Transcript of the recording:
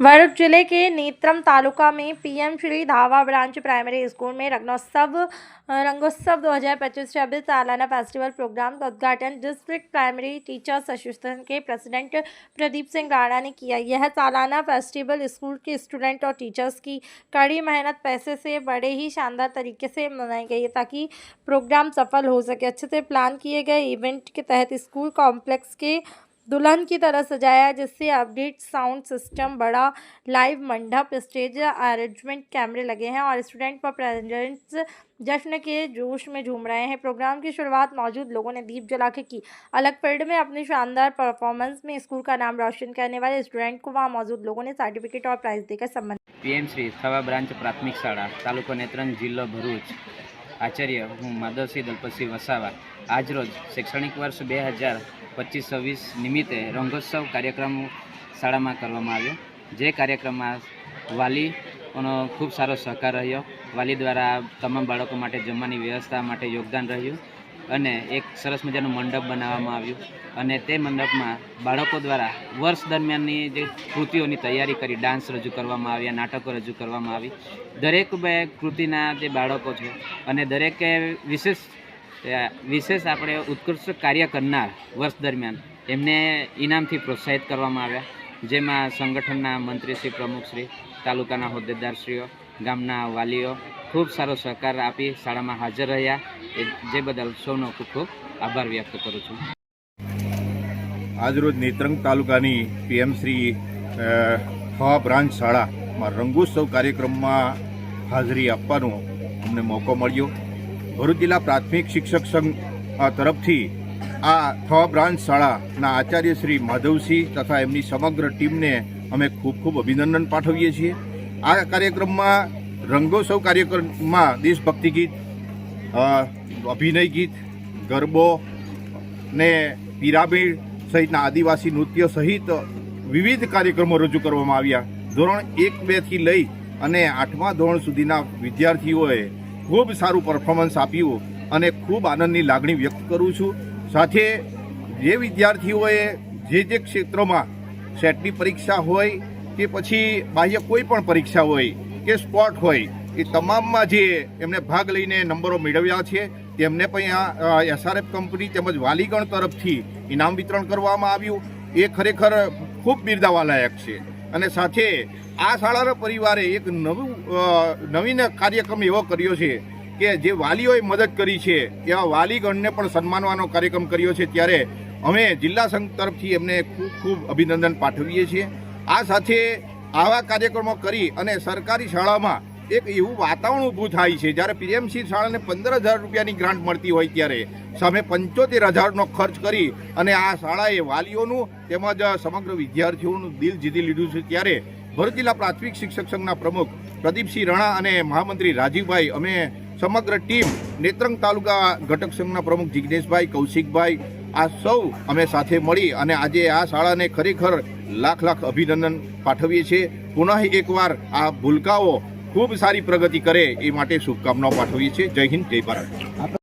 भरूच जिले के नेत्रम तालुका में पीएम श्री धावा ब्रांच प्राइमरी स्कूल में रंगोत्सव 2025-26 सालाना फेस्टिवल प्रोग्राम का उद्घाटन डिस्ट्रिक्ट प्राइमरी टीचर्स एसोसिएशन के प्रेसिडेंट प्रदीप सिंह राणा ने किया। यह सालाना फेस्टिवल स्कूल के स्टूडेंट और टीचर्स की कड़ी मेहनत पैसे से बड़े ही शानदार तरीके से मनाई गई है ताकि प्रोग्राम सफल हो सके। अच्छे से प्लान किए गए इवेंट के तहत स्कूल कॉम्प्लेक्स के दुल्हन की तरह सजाया, जिससे अपडेट साउंड सिस्टम, बड़ा लाइव मंडप, स्टेज अरेंजमेंट, कैमरे लगे हैं और स्टूडेंट व पेरेंट्स जश्न के जोश में झूम रहे हैं। प्रोग्राम की शुरुआत मौजूद लोगों ने दीप जला के की। अलग फील्ड में अपनी शानदार परफॉर्मेंस में स्कूल का नाम रोशन करने वाले स्टूडेंट को वहां मौजूद लोगों ने सर्टिफिकेट और प्राइज देकर सम्मानित। पीएम श्री धावा ब्रांच प्राथमिक शाळा तालुको नेत्रंग जिल्लो भरूच आचार्य हूँ माधवसिंह दलपतसिंह वसावा आज रोज शैक्षणिक वर्ष 2025-26 निमित्ते रंगोत्सव कार्यक्रम शाला में करवामां आव्यो। जे कार्यक्रम में वालीओनो खूब सारो सहकार रह्यो। वाली द्वारा तमाम बाळको माटे जमवानी व्यवस्था माटे योगदान रह्युं अने एक सरस मजानुं मंडप बनाववामां आव्युं अने ते मंडपमां बाळको द्वारा वर्ष दरमियाननी जे कृतिओनी तैयारी करी डांस रजू करवामां आव्या, नाटको रजू करवामां आवी। दरेक कृतिना जे बाळको छे अने दरेके विशेष આપણે ઉત્કૃષ્ટ કાર્ય કરનાર વર્ષ દરમિયાન એમને ઇનામથી પ્રોત્સાહિત કરવામાં આવ્યા, જેમાં સંગઠનના મંત્રીશ્રી, પ્રમુખશ્રી, તાલુકાના હોદ્દેદારશ્રીઓ, ગામના વાલીઓ ખૂબ સારો સહકાર આપી શાળામાં હાજર રહ્યા, જે બદલ સૌનો ખૂબ ખૂબ આભાર વ્યક્ત કરું છું। આજરોજ નેત્રંગ તાલુકાની પીએમશ્રી ધાવા બ્રાન્ચ શાળામાં રંગોત્સવ કાર્યક્રમમાં હાજરી આપવાનો અમને મોકો મળ્યો। ભરૂચ જિલ્લા પ્રાથમિક શિક્ષક સંઘ તરફથી આ ધાવા બ્રાન્ચ શાળાના આચાર્ય શ્રી માધવસિંહ તથા એમની સમગ્ર ટીમને અમે ખૂબ ખૂબ અભિનંદન પાઠવીએ છીએ। આ કાર્યક્રમમાં રંગોત્સવ કાર્યક્રમમાં દેશભક્તિ ગીત, અભિનય ગીત, ગરબો ને પિરામિડ સહિતના આદિવાસી નૃત્ય સહિત વિવિધ કાર્યક્રમો રજૂ કરવામાં આવ્યા। ધોરણ 1-2થી લઈ અને 8મા ધોરણ સુધીના વિદ્યાર્થીઓએ ખૂબ સારું પરફોર્મન્સ આપ્યું અને ખૂબ આનંદની લાગણી વ્યક્ત કરું છું। સાથે જે વિદ્યાર્થીઓએ જે ક્ષેત્રમાં સેટની પરીક્ષા હોય કે પછી બાહ્ય કોઈ પણ પરીક્ષા હોય કે સ્પોર્ટ હોય, એ તમામમાં જે એમણે ભાગ લઈને નંબરો મેળવ્યા છે તેમને પણ એસઆરએફ કંપની તેમજ વાલીગણ તરફથી ઇનામ વિતરણ કરવામાં આવ્યું। એ ખરેખર ખૂબ બિરદાવાલાયક છે। અને સાથે આ શાળાના પરિવારે એક નવીન કાર્યક્રમ એવો કર્યો છે કે જે વાલીઓએ મદદ કરી છે એવા વાલીગણને પણ સન્માનવાનો કાર્યક્રમ કર્યો છે, ત્યારે અમે જિલ્લા સંઘ તરફથી એમને ખૂબ ખૂબ અભિનંદન પાઠવીએ છીએ। આ સાથે આવા કાર્યક્રમો કરી અને સરકારી શાળામાં એક એવું વાતાવરણ ઊભું થાય છે, જ્યારે પીએમસી શાળાને 15,000 રૂપિયાની ગ્રાન્ટ મળતી હોય ત્યારે સામે 75,000નો ખર્ચ કરી અને આ શાળાએ વાલીઓનું તેમજ સમગ્ર વિદ્યાર્થીઓનું દિલ જીતી લીધું છે। ત્યારે ભરૂચ જિલ્લા પ્રાથમિક શિક્ષક સંઘના પ્રમુખ પ્રદીપસિંહ રાણા અને મહામંત્રી રાજીવભાઈ, અમે સમગ્ર ટીમ નેત્રંગ તાલુકા ઘટક સંઘના પ્રમુખ જિગ્નેશભાઈ, કૌશિકભાઈ, આ સૌ અમે સાથે મળી અને આજે આ શાળાને ખરેખર લાખ લાખ અભિનંદન પાઠવીએ છીએ। પુનઃ એકવાર આ ભૂલકાઓ ખૂબ સારી પ્રગતિ કરે એ માટે શુભકામનાઓ પાઠવીએ છીએ। જય હિન્દ, જય ભારત।